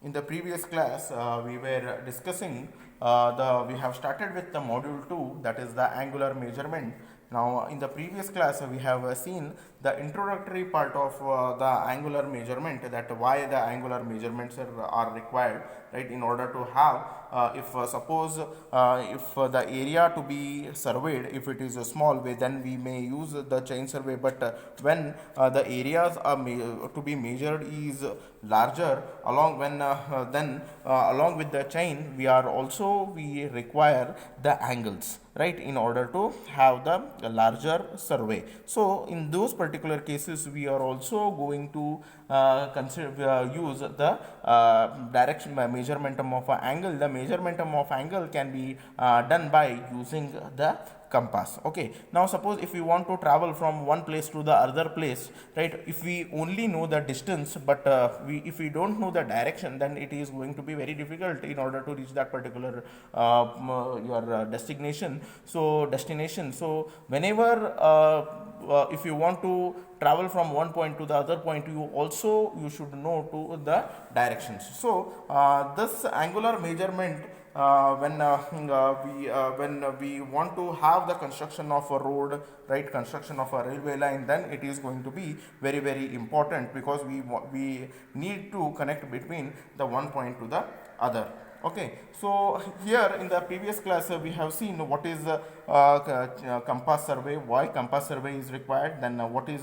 In the previous class, we were discussing we have started with the module 2, that is the angular measurement. Now, in the previous class, we have seen the introductory part of the angular measurement, that why the angular measurements are required, right, in order to have, if suppose if the area to be surveyed, if it is a small way, then we may use the chain survey, but when the areas are to be measured is larger, along with the chain, we require the angles, right, in order to have the larger survey. So in those particular cases, we are also going to use the direction measurement of an angle. The measurement of angle can be done by using the compass. Okay, now suppose if we want to travel from one place to the other place, right, if we only know the distance, but if we don't know the direction, then it is going to be very difficult in order to reach that particular your destination. So whenever if you want to travel from one point to the other point, you should know to the directions. So this angular measurement, when we want to have the construction of a road, right, construction of a railway line, then it is going to be very, very important, because we need to connect between the one point to the other. Okay, so here in the previous class, we have seen what is compass survey, why compass survey is required, then what is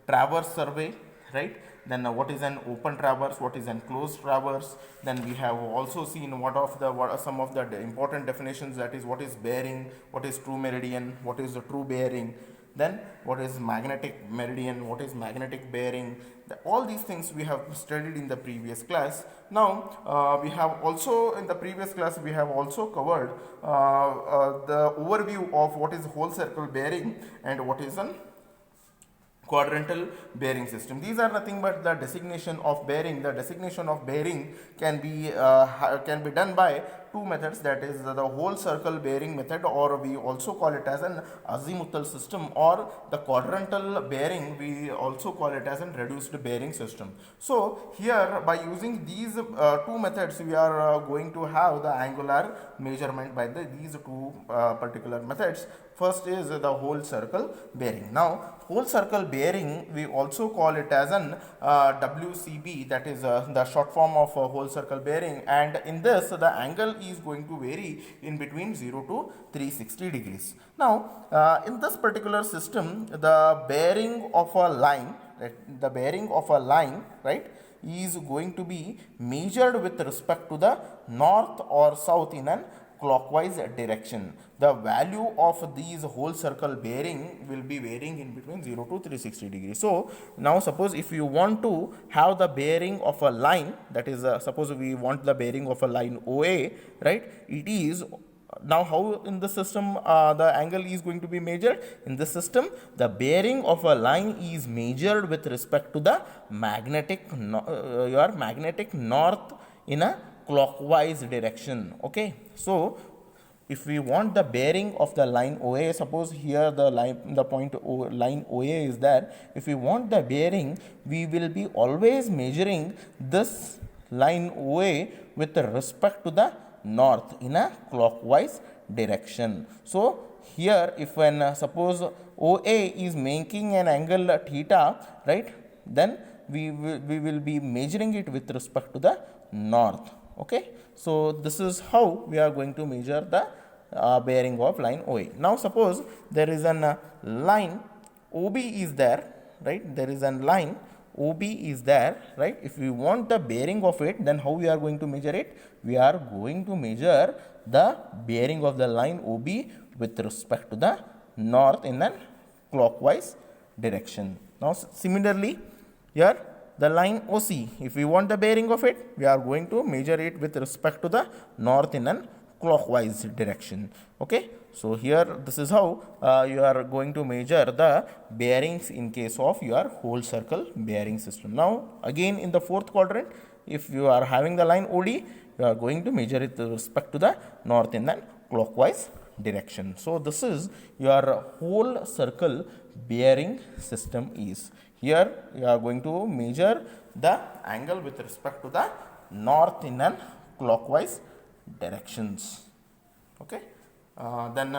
traverse survey, right, then what is an open traverse, what is an closed traverse. Then we have also seen what are some of the important definitions, that is what is bearing, what is true meridian, what is the true bearing, then what is magnetic meridian, what is magnetic bearing. All these things we have studied in the previous class. Now we have also, in the previous class, we have also covered the overview of what is whole circle bearing and what is an quadrantal bearing system. These are nothing but the designation of bearing. The designation of bearing can be done by two methods, that is the whole circle bearing method, or we also call it as an azimuthal system, or the quadrantal bearing, we also call it as a reduced bearing system. So here, by using these two methods, we are going to have the angular measurement by these two particular methods. First is the whole circle bearing. Now, whole circle bearing, we also call it as an WCB, that is the short form of whole circle bearing, and in this the angle is going to vary in between 0 to 360 degrees. Now, in this particular system, the bearing of a line, right, is going to be measured with respect to the north or south in an clockwise direction. The value of these whole circle bearing will be varying in between 0 to 360 degrees. So now suppose if you want to have the bearing of a line, that is suppose we want the bearing of a line OA, right, it is now how in the system the angle is going to be measured. In this system, the bearing of a line is measured with respect to the magnetic north in a clockwise direction. Okay, so if we want the bearing of the line OA, suppose here the point line OA is there. If we want the bearing, we will be always measuring this line OA with respect to the north in a clockwise direction. So here, if when suppose OA is making an angle theta, right, then we will be measuring it with respect to the north. Okay, so this is how we are going to measure the bearing of line OA. Now suppose there is an line OB is there, right, there is a line OB is there, right. If we want the bearing of it, then how we are going to measure it? We are going to measure the bearing of the line OB with respect to the north in a clockwise direction. Now similarly, here the line OC, if we want the bearing of it, we are going to measure it with respect to the north in a clockwise direction. Okay, so here this is how you are going to measure the bearings in case of your whole circle bearing system. Now again, in the fourth quadrant, if you are having the line OD, you are going to measure it with respect to the north in a clockwise direction. So this is your whole circle bearing system is. Here you are going to measure the angle with respect to the north in an clockwise directions. Okay. Then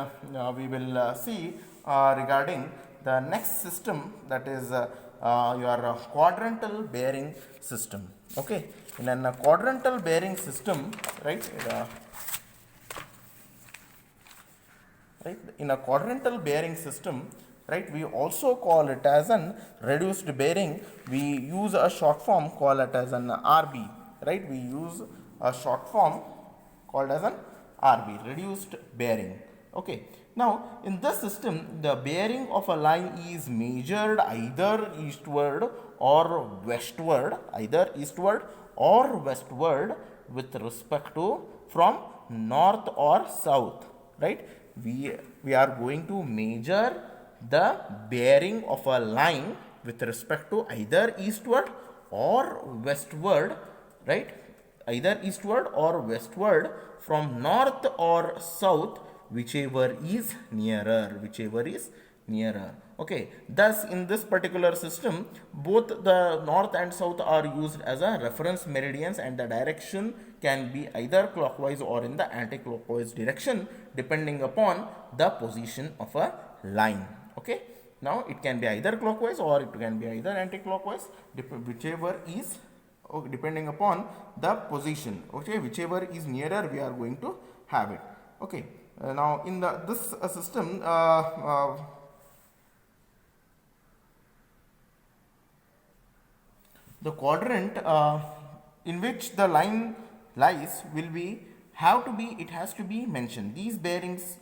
we will see regarding the next system, that is your quadrantal bearing system. Okay. In a quadrantal bearing system, right? In a quadrantal bearing system, right, we also call it as an reduced bearing. We use a short form called it as an RB, right? We use a short form called as an RB, reduced bearing. Okay. Now, in this system, the bearing of a line is measured either eastward or westward, with respect to from north or south, right? We are going to measure the bearing of a line with respect to either eastward or westward, right? Either eastward or westward from north or south, whichever is nearer, Okay. Thus, in this particular system, both the north and south are used as a reference meridians, and the direction can be either clockwise or in the anti-clockwise direction depending upon the position of a line. Okay. Now, it can be either clockwise or it can be either anti-clockwise, whichever is depending upon the position. Okay. Whichever is nearer, we are going to have it. Okay. Now, in this system, the quadrant in which the line lies it has to be mentioned. These bearings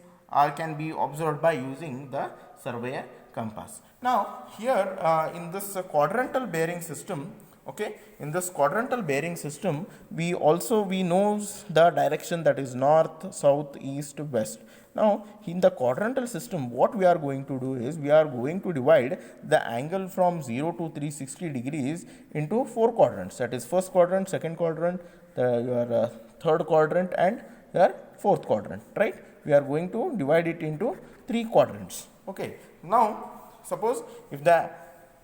can be observed by using the surveyor compass. Now, here in this quadrantal bearing system, okay, in this quadrantal bearing system, we know the direction, that is north, south, east, west. Now, in the quadrantal system, what we are going to do is we are going to divide the angle from 0 to 360 degrees into 4 quadrants, that is first quadrant, second quadrant, your third quadrant, and your fourth quadrant, right? We are going to divide it into 3 quadrants. Okay. Now, suppose if the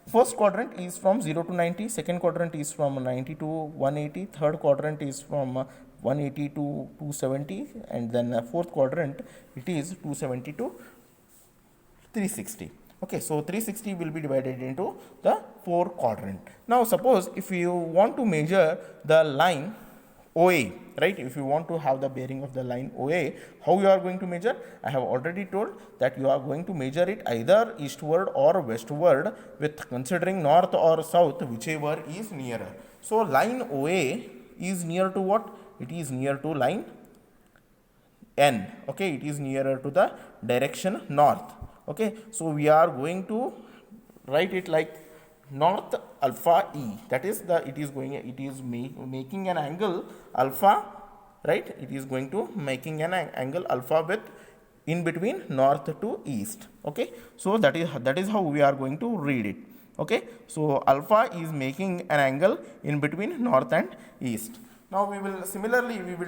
first quadrant is from 0 to 90, second quadrant is from 90 to 180, third quadrant is from 180 to 270, and then fourth quadrant it is 270 to 360. Okay, so 360 will be divided into the 4 quadrant. Now, suppose if you want to measure the line OA, right? If you want to have the bearing of the line OA, how you are going to measure? I have already told that you are going to measure it either eastward or westward with considering north or south, whichever is nearer. So, line OA is near to what? It is near to line N. Okay, it is nearer to the direction north. Okay, so we are going to write it like north alpha E, that is making an angle alpha, right? It is going to making an angle alpha with in between north to east. Okay, so that is how we are going to read it. Okay, so alpha is making an angle in between north and east. Now, we will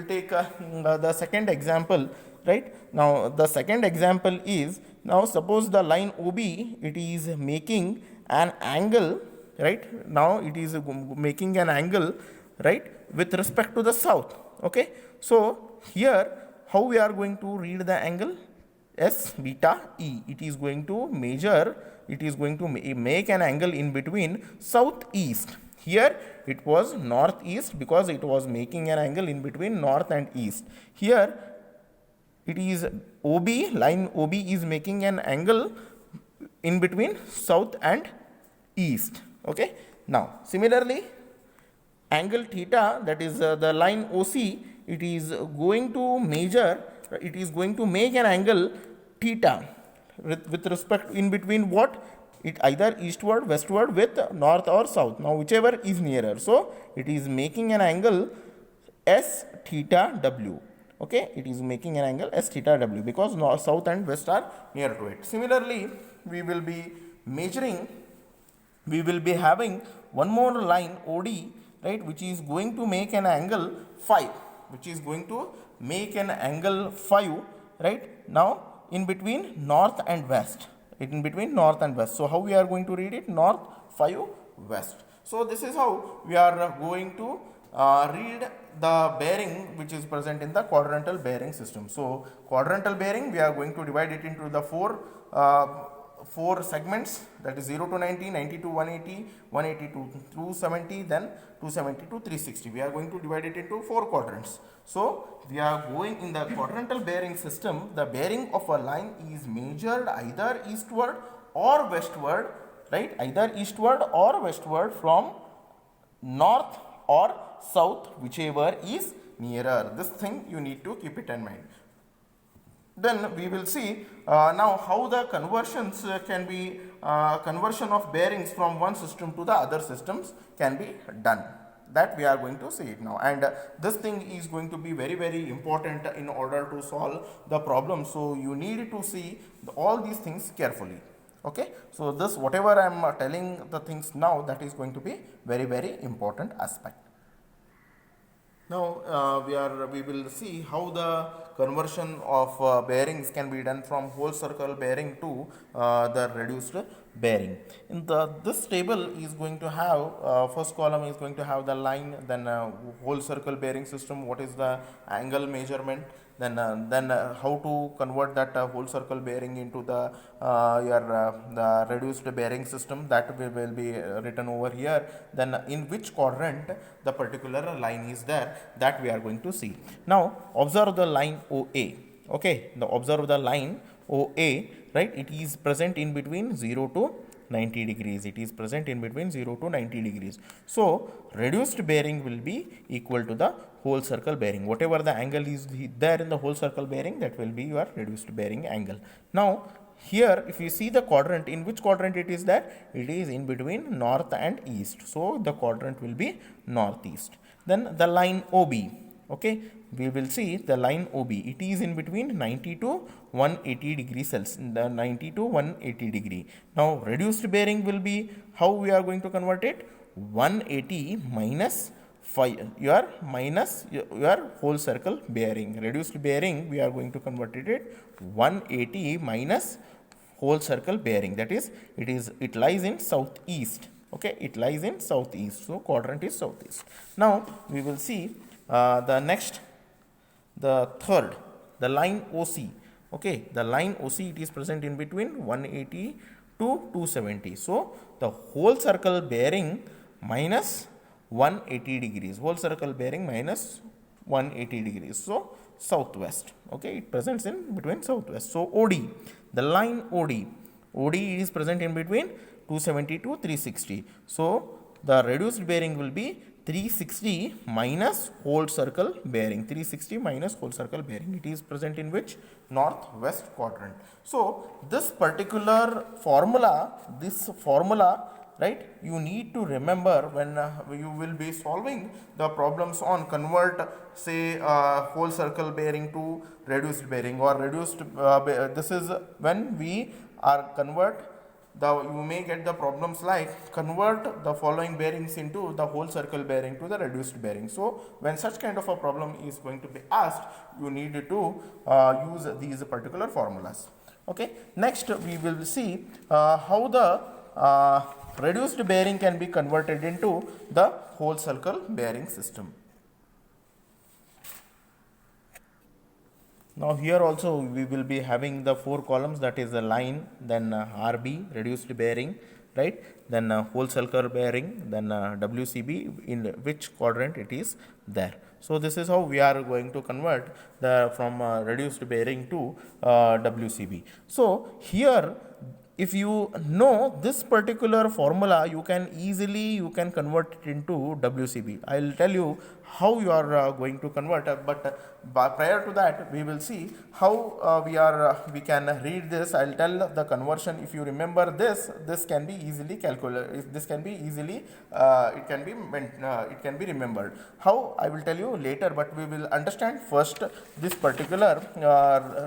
take the second example, right? Now, the second example is, now suppose the line OB, it is making an angle, right? Now, it is making an angle, right, with respect to the south. Okay, so here how we are going to read the angle? S beta E. It is going to make an angle in between southeast. Here it was northeast because it was making an angle in between north and east. Here it is OB, line OB is making an angle in between south and east. Okay. Now, similarly, angle theta, that is the line OC, it is going to make an angle theta with respect in between what? It either eastward, westward with north or south. Now, whichever is nearer. So, it is making an angle S theta W. Okay, it is making an angle S theta W because north, south and west are near to it. Similarly, we will be having one more line OD, right, which is going to make an angle phi, right, now in between north and west. So, how we are going to read it? North phi west. So, this is how we are going to read the bearing which is present in the quadrantal bearing system. So quadrantal bearing, we are going to divide it into the four segments, that is 0 to 90, 90 to 180, 180 to 270, then 270 to 360. We are going to divide it into four quadrants. So we are going in the quadrantal bearing system, the bearing of a line is measured either eastward or westward, right? Either eastward or westward from north or south, whichever is nearer. This thing you need to keep it in mind. Then we will see now how the conversions can be conversion of bearings from one system to the other systems can be done. That we are going to see it now, and this thing is going to be very important in order to solve the problem. So you need to see all these things carefully. Okay, so this whatever I am telling the things now, that is going to be very important aspect. Now we will see how the conversion of bearings can be done from whole circle bearing to the reduced bearing. In this table is going to have first column is going to have the line, then whole circle bearing system, what is the angle measurement, then how to convert that whole circle bearing into the the reduced bearing system, that will be written over here. Then in which quadrant the particular line is there, that we are going to see. Now observe the line OA. Okay, observe the line OA, right? It is present in between 0 to 90 degrees. It is present in between 0 to 90 degrees. So reduced bearing will be equal to the whole circle bearing. Whatever the angle is there in the whole circle bearing, that will be your reduced bearing angle. Now here if you see the quadrant, in which quadrant it is there? It is in between north and east. So the quadrant will be northeast. Then the line OB. Okay, we will see the line OB. It is in between 90 to 180 degrees Celsius, the 90 to 180 degree. Now reduced bearing will be, how we are going to convert it? 180 minus 5, your whole circle bearing. Reduced bearing, we are going to convert it 180 minus whole circle bearing, that is it lies in southeast. Okay, it lies in southeast, so quadrant is southeast. Now we will see the third, the line OC. Okay, the line OC, it is present in between 180 to 270. So the whole circle bearing minus 180 degrees, whole circle bearing minus 180 degrees. So southwest. Okay, it presents in between southwest. So OD, the line OD is present in between 270 to 360. So the reduced bearing will be 360 minus whole circle bearing. 360 minus whole circle bearing. It is present in which? Northwest quadrant. So this particular formula, right, you need to remember when you will be solving the problems on convert, say whole circle bearing to reduced bearing, or reduced this is when we are convert you may get the problems like convert the following bearings into the whole circle bearing to the reduced bearing. So when such kind of a problem is going to be asked, you need to use these particular formulas. Okay, next we will see how the reduced bearing can be converted into the whole circle bearing system. Now here also we will be having the four columns, that is a line, then RB, reduced bearing, right, then whole circle bearing, then WCB, in which quadrant it is there. So this is how we are going to convert from reduced bearing to WCB. So here, if you know this particular formula, you can convert it into WCB. I will tell you how you are going to convert, but prior to that, we will see how we can read this. I will tell the conversion. If you remember this can be easily calculated. This can be easily it can be remembered. How, I will tell you later, but we will understand first this particular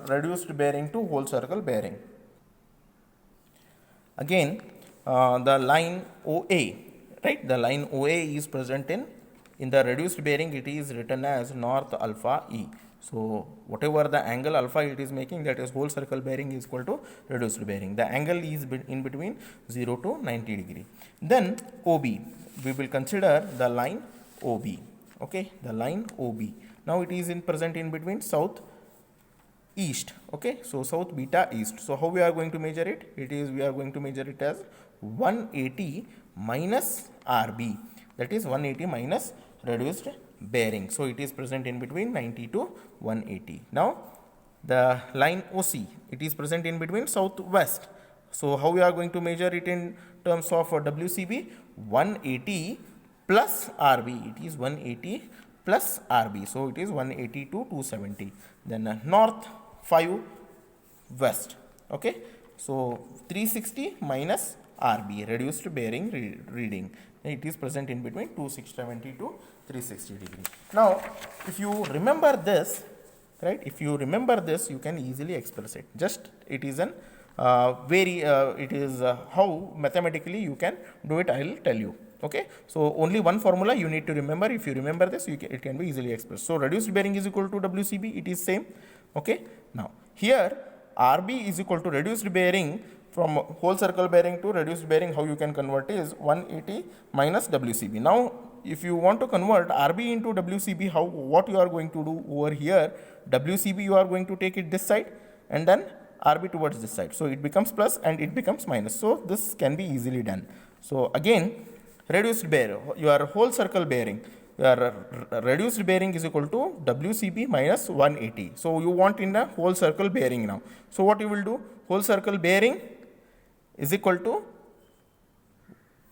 reduced bearing to whole circle bearing. Again, the line OA, right? The line OA is present in the reduced bearing. It is written as north alpha E. So whatever the angle alpha it is making, that is whole circle bearing is equal to reduced bearing. The angle is in between 0 to 90 degree. Then OB, we will consider the line OB. okay, the line OB. Now it is in present in between south east, okay, so south beta east. So how we are going to measure it? It is, we are going to measure it as 180 minus RB, that is 180 minus reduced bearing. So it is present in between 90 to 180. Now the line OC, it is present in between southwest. So how we are going to measure it in terms of WCB? 180 plus RB, it is 180 plus RB, so it is 180 to 270. Then north 5 west, okay, so 360 minus RB, reduced bearing reading, it is present in between 270 to 360 degree. Now if you remember this, right, if you remember this, you can easily express it. Just it is an it is how mathematically you can do it, I will tell you. Okay, so only one formula you need to remember. If you remember this, it can be easily expressed. So reduced bearing is equal to WCB, it is same. Okay, now here RB is equal to reduced bearing, from whole circle bearing to reduced bearing, how you can convert is 180 minus WCB. Now if you want to convert RB into WCB, how, what you are going to do over here? WCB you are going to take it this side and then RB towards this side, so it becomes plus and it becomes minus. So this can be easily done. So again, reduced bearing, your whole circle bearing, your reduced bearing is equal to WCB minus 180. So you want in the whole circle bearing now. So what you will do? Whole circle bearing is equal to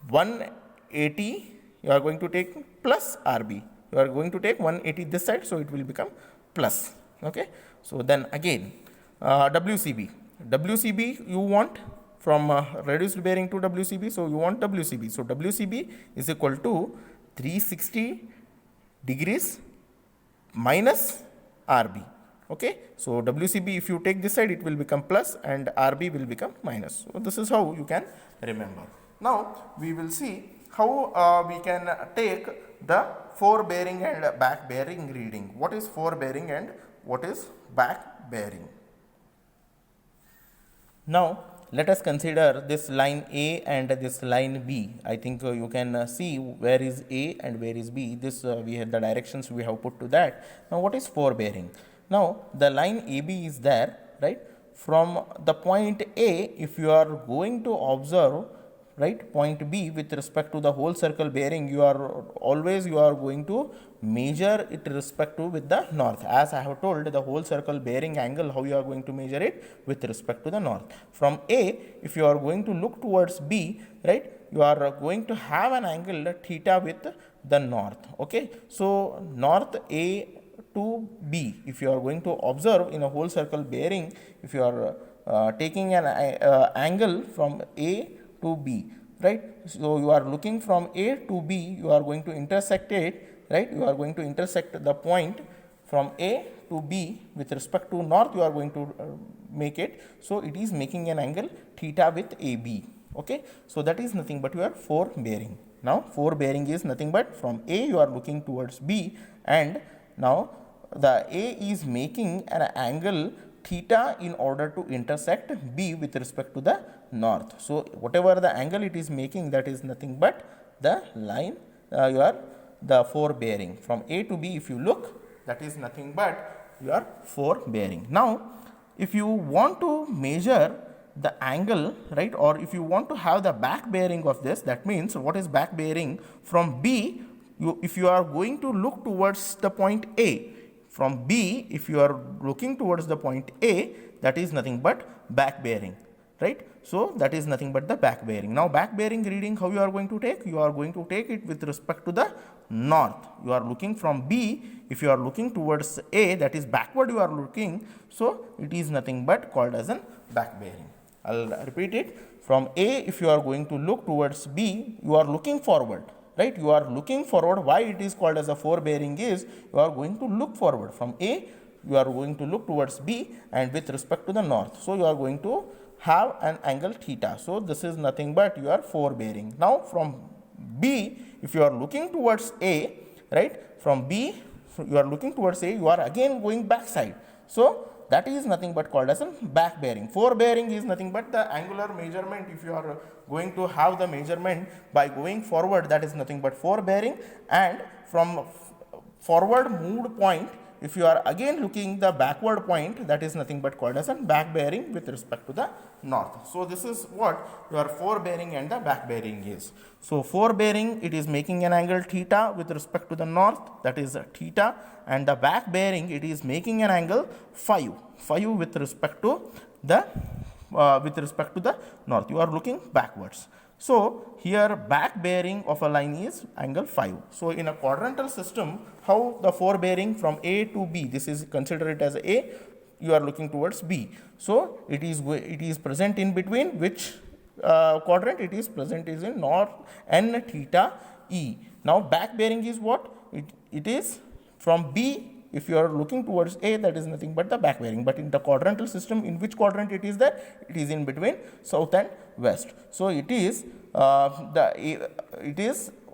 180, you are going to take plus RB. You are going to take 180 this side, so it will become plus. Okay, so then again WCB. WCB you want from reduced bearing to WCB, so you want WCB. So WCB is equal to 360 degrees minus RB. Okay, so WCB, if you take this side, it will become plus and RB will become minus. So this is how you can remember. Now we will see how we can take the forebearing and back bearing reading. What is forebearing and what is back bearing? Now let us consider this line A and this line B. I think you can see where is A and where is B. This we have the directions we have put to that. Now what is forebearing? Now the line AB is there, right? From the point A, if you are going to observe, right, point B with respect to the whole circle bearing, you are always going to measure it respect to with the north. As I have told, the whole circle bearing angle, how you are going to measure it with respect to the north. From A, if you are going to look towards B, right, you are going to have an angle theta with the north. Okay, so north A to B, if you are going to observe in a whole circle bearing, if you are taking an angle from A to B, right, so you are looking from A to B, you are going to intersect it, right, you are going to intersect the point from A to B with respect to north, you are going to make it, so it is making an angle theta with AB. Okay, so that is nothing but your forebearing. Now forebearing is nothing but from A you are looking towards B, and now the A is making an angle theta in order to intersect B with respect to the north. So whatever the angle it is making, that is nothing but the line the forebearing. From A to B, if you look, that is nothing but your forebearing. Now if you want to measure the angle, right, or if you want to have the back bearing of this, that means what is back bearing? From B, if you are going to look towards the point A, from B, if you are looking towards the point A, that is nothing but back bearing, right? So that is nothing but the back bearing. Now back bearing reading, how you are going to take? You are going to take it with respect to the north. You are looking from B, if you are looking towards A, that is backward you are looking, so it is nothing but called as an back bearing. I'll repeat it. From A, if you are going to look towards B, you are looking forward, right, you are looking forward. Why it is called as a forebearing is, you are going to look forward. From A, you are going to look towards B and with respect to the north, so you are going to have an angle theta. So this is nothing but your forebearing. Now from B, if you are looking towards A, right, from B you are looking towards A, you are again going back side, so that is nothing but called as a back bearing. Forebearing is nothing but the angular measurement. If you are going to have the measurement by going forward, that is nothing but forebearing, and from forward moved point, if you are again looking the backward point, that is nothing but called as a back bearing with respect to the north. So this is what your forebearing and the back bearing is. So forebearing, it is making an angle theta with respect to the north, that is theta, and the back bearing, it is making an angle phi with respect to the north. You are looking backwards. So here back bearing of a line is angle phi. So in a quadrantal system, how the forebearing from A to B, this is consider it as A, you are looking towards B. So it is present in between which quadrant? It is present is in north n theta E. Now back bearing is what? It is from B. If you are looking towards A, that is nothing but the back bearing. But in the quadrantal system, in which quadrant it is there? It is in between south and west. So it is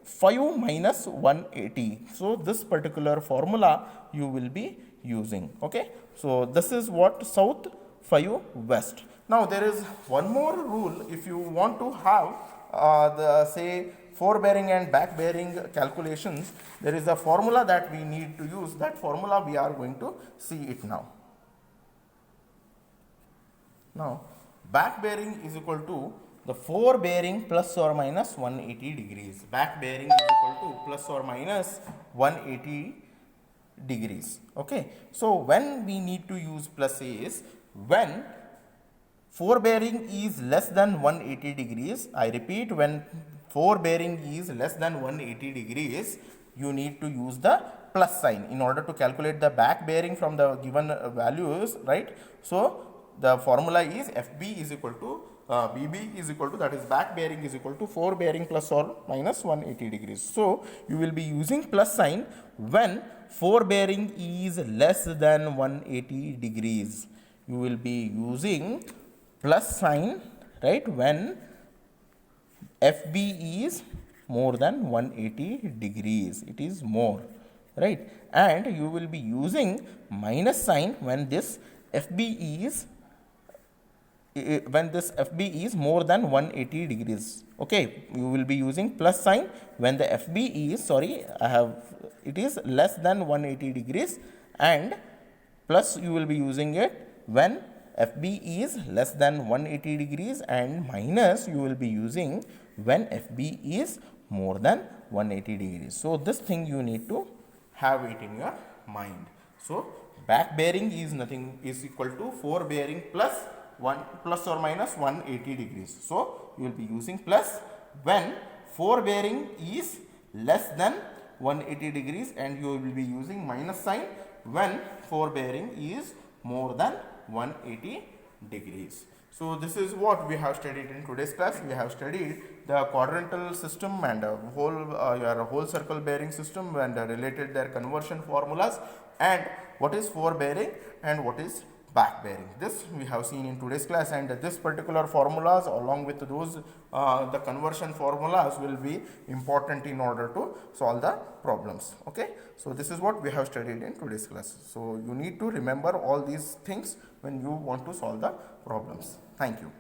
phi minus 180. So this particular formula you will be using. Okay. So this is what south, phi west. Now there is one more rule. If you want to have the say forebearing and back bearing calculations, there is a formula that we need to use. That formula we are going to see it now. Now back bearing is equal to the forebearing plus or minus 180 degrees. Back bearing is equal to plus or minus 180 degrees. Okay. So when we need to use plus is when forebearing is less than 180 degrees. I repeat, when forebearing is less than 180 degrees, you need to use the plus sign in order to calculate the back bearing from the given values, right? So the formula is FB is equal to BB is equal to, that is back bearing is equal to forebearing plus or minus 180 degrees. So you will be using plus sign when forebearing is less than 180 degrees. You will be using plus sign, right, when FB is more than 180 degrees. It is more, right? And you will be using minus sign when this FB is more than 180 degrees. Okay, you will be using plus sign when the FB is, it is less than 180 degrees, and plus you will be using it when FB is less than 180 degrees, and minus you will be using when FB is more than 180 degrees. So this thing you need to have it in your mind. So back bearing is equal to forebearing plus or minus 180 degrees. So you will be using plus when forebearing is less than 180 degrees, and you will be using minus sign when forebearing is more than 180 degrees. So this is what we have studied in today's class. We have studied the quadrantal system and your whole circle bearing system and related their conversion formulas, and what is forebearing and what is back bearing. This we have seen in today's class, and this particular formulas along with those the conversion formulas will be important in order to solve the problems. Okay. So this is what we have studied in today's class. So you need to remember all these things when you want to solve the problems. Thank you.